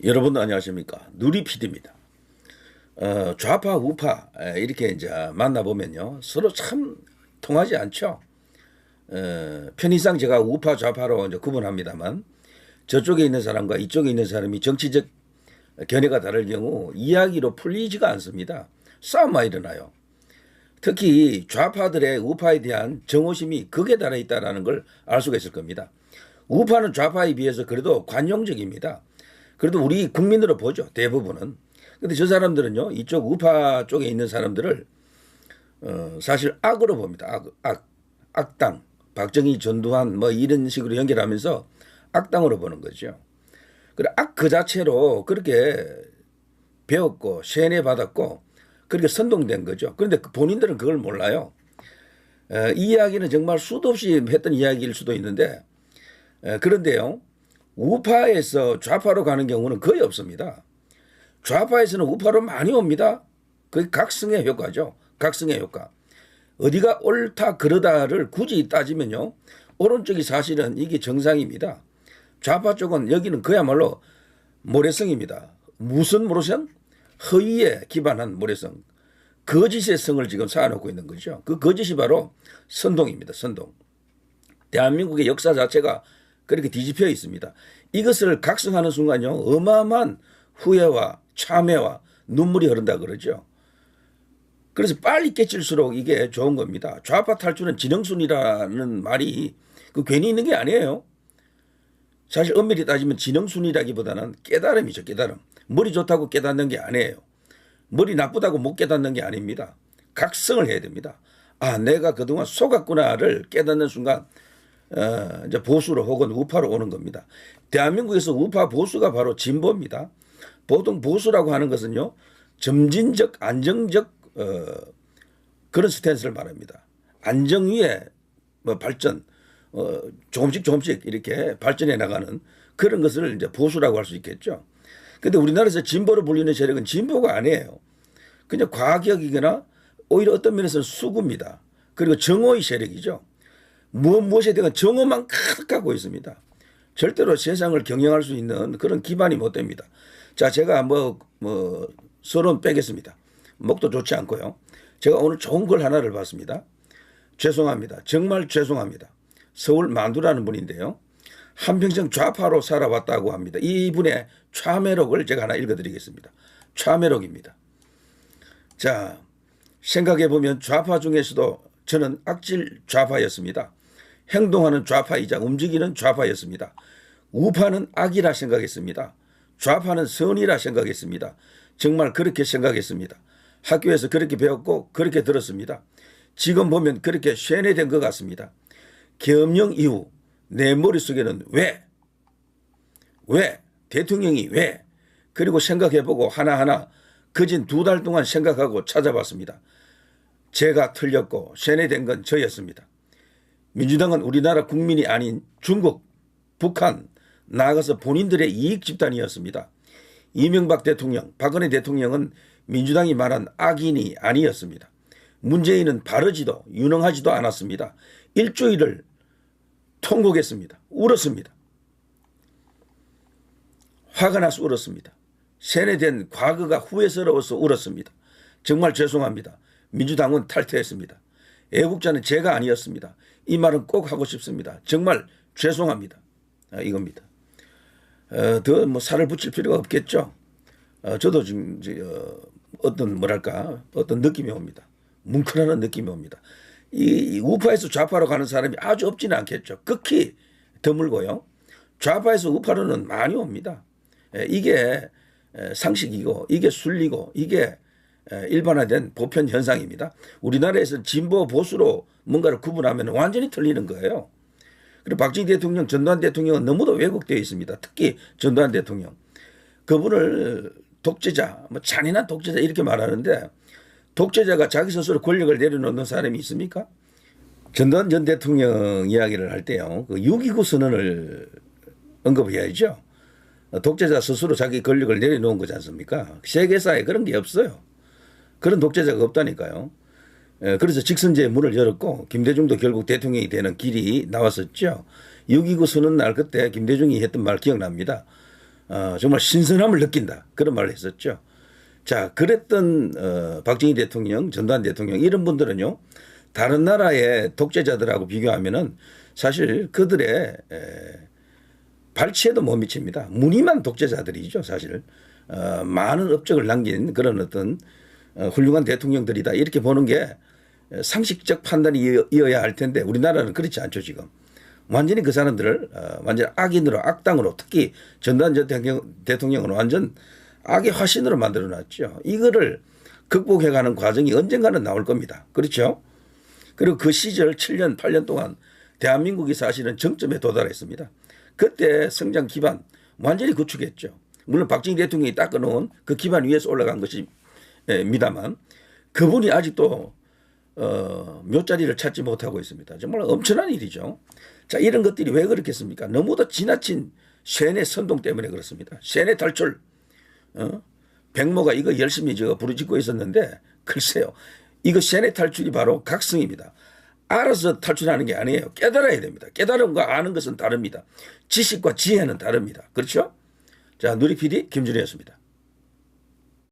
여러분 안녕하십니까? 누리 PD입니다. 좌파 우파 이렇게 이제 만나보면요 서로 참 통하지 않죠. 편의상 제가 우파 좌파로 이제 구분합니다만 저쪽에 있는 사람과 이쪽에 있는 사람이 정치적 견해가 다를 경우 이야기로 풀리지가 않습니다. 싸움만 일어나요. 특히 좌파들의 우파에 대한 정오심이 극에 달해 있다는 걸 알 수가 있을 겁니다. 우파는 좌파에 비해서 그래도 관용적입니다. 그래도 우리 국민으로 보죠. 대부분은. 근데 저 사람들은요. 이쪽 우파 쪽에 있는 사람들을 사실 악으로 봅니다. 악당. 박정희, 전두환 뭐 이런 식으로 연결하면서 악당으로 보는 거죠. 그래 악 그 자체로 그렇게 배웠고 세뇌받았고 그렇게 선동된 거죠. 그런데 본인들은 그걸 몰라요. 이 이야기는 정말 수도 없이 했던 이야기일 수도 있는데 그런데요. 우파에서 좌파로 가는 경우는 거의 없습니다. 좌파에서는 우파로 많이 옵니다. 그게 각성의 효과죠. 각성의 효과. 어디가 옳다 그러다를 굳이 따지면요. 오른쪽이 사실은 이게 정상입니다. 좌파 쪽은 여기는 그야말로 모래성입니다. 무슨 모래성? 허위에 기반한 모래성. 거짓의 성을 지금 쌓아놓고 있는 거죠. 그 거짓이 바로 선동입니다. 선동. 대한민국의 역사 자체가 그렇게 뒤집혀 있습니다. 이것을 각성하는 순간요. 어마어마한 후회와 참회와 눈물이 흐른다 그러죠. 그래서 빨리 깨질수록 이게 좋은 겁니다. 좌파 탈주는 지능순이라는 말이 그 괜히 있는 게 아니에요. 사실 엄밀히 따지면 지능순이라기보다는 깨달음이죠. 깨달음. 머리 좋다고 깨닫는 게 아니에요. 머리 나쁘다고 못 깨닫는 게 아닙니다. 각성을 해야 됩니다. 아, 내가 그동안 속았구나를 깨닫는 순간 이제 보수로 혹은 우파로 오는 겁니다. 대한민국에서 우파 보수가 바로 진보입니다. 보통 보수라고 하는 것은요. 점진적 안정적 그런 스탠스를 말합니다. 안정 위에 뭐 발전 조금씩 이렇게 발전해 나가는 그런 것을 이제 보수라고 할 수 있겠죠. 근데 우리나라에서 진보로 불리는 세력은 진보가 아니에요. 그냥 과격이거나 오히려 어떤 면에서는 수구입니다. 그리고 정오의 세력이죠. 무엇에 대한 정오만 가득 갖고 있습니다. 절대로 세상을 경영할 수 있는 그런 기반이 못 됩니다. 자, 제가 서론 빼겠습니다. 목도 좋지 않고요. 제가 오늘 좋은 글 하나를 봤습니다. 죄송합니다. 정말 죄송합니다. 서울 만두라는 분인데요. 한평생 좌파로 살아왔다고 합니다. 이분의 참회록을 제가 하나 읽어드리겠습니다. 참회록입니다. 자, 생각해보면 좌파 중에서도 저는 악질 좌파였습니다. 행동하는 좌파이자 움직이는 좌파였습니다. 우파는 악이라 생각했습니다. 좌파는 선이라 생각했습니다. 정말 그렇게 생각했습니다. 학교에서 그렇게 배웠고 그렇게 들었습니다. 지금 보면 그렇게 쇠뇌된 것 같습니다. 계엄령 이후 내 머릿속에는 왜 대통령이 왜 그리고 생각해보고 하나하나 거진 2달 동안 생각하고 찾아봤습니다. 제가 틀렸고 쇠뇌된 건 저였습니다. 민주당은 우리나라 국민이 아닌 중국, 북한, 나아가서 본인들의 이익 집단이었습니다. 이명박 대통령, 박근혜 대통령은 민주당이 말한 악인이 아니었습니다. 문재인은 바르지도 유능하지도 않았습니다. 일주일을 통곡했습니다. 울었습니다. 화가 나서 울었습니다. 세뇌된 과거가 후회스러워서 울었습니다. 정말 죄송합니다. 민주당은 탈퇴했습니다. 애국자는 제가 아니었습니다. 이 말은 꼭 하고 싶습니다. 정말 죄송합니다. 이겁니다. 더 뭐 살을 붙일 필요가 없겠죠. 저도 지금 어떤 느낌이 옵니다. 뭉클하는 느낌이 옵니다. 이 우파에서 좌파로 가는 사람이 아주 없지는 않겠죠. 극히 드물고요. 좌파에서 우파로는 많이 옵니다. 이게 상식이고 이게 순리고 이게 일반화된 보편 현상입니다. 우리나라에서 진보 보수로 뭔가를 구분하면 완전히 틀리는 거예요. 그리고 박정희 대통령, 전두환 대통령은 너무도 왜곡되어 있습니다. 특히 전두환 대통령. 그분을 독재자, 잔인한 독재자 이렇게 말하는데 독재자가 자기 스스로 권력을 내려놓는 사람이 있습니까? 전두환 전 대통령 이야기를 할 때요. 그 6.29 선언을 언급해야죠. 독재자 스스로 자기 권력을 내려놓은 거지 않습니까? 세계사에 그런 게 없어요. 그런 독재자가 없다니까요. 그래서 직선제의 문을 열었고 김대중도 결국 대통령이 되는 길이 나왔었죠. 6.29 선언 날 그때 김대중이 했던 말 기억납니다. 정말 신선함을 느낀다. 그런 말을 했었죠. 자, 그랬던 박정희 대통령, 전두환 대통령 이런 분들은요. 다른 나라의 독재자들하고 비교하면은 사실 그들의 발치에도 못 미칩니다. 무늬만 독재자들이죠, 사실. 많은 업적을 남긴 그런 어떤 훌륭한 대통령들이다. 이렇게 보는 게 상식적 판단이어야 할 텐데 우리나라는 그렇지 않죠, 지금. 완전히 그 사람들을 완전 악인으로 악당으로 특히 전두환 대통령은 완전 악의 화신으로 만들어놨죠. 이거를 극복해가는 과정이 언젠가는 나올 겁니다. 그렇죠? 그리고 그 시절 7년, 8년 동안 대한민국이 사실은 정점에 도달했습니다. 그때 성장 기반 완전히 구축했죠. 물론 박정희 대통령이 닦아놓은 그 기반 위에서 올라간 것입니다만 그분이 아직도 묘자리를 찾지 못하고 있습니다. 정말 엄청난 일이죠. 자, 이런 것들이 왜 그렇겠습니까? 너무도 지나친 세뇌 선동 때문에 그렇습니다. 세뇌 탈출. 백모가 이거 열심히 부르짖고 있었는데 글쎄요. 이거 세뇌 탈출이 바로 각성입니다. 알아서 탈출하는 게 아니에요. 깨달아야 됩니다. 깨달음과 아는 것은 다릅니다. 지식과 지혜는 다릅니다. 그렇죠? 자, 누리 PD 김준희였습니다.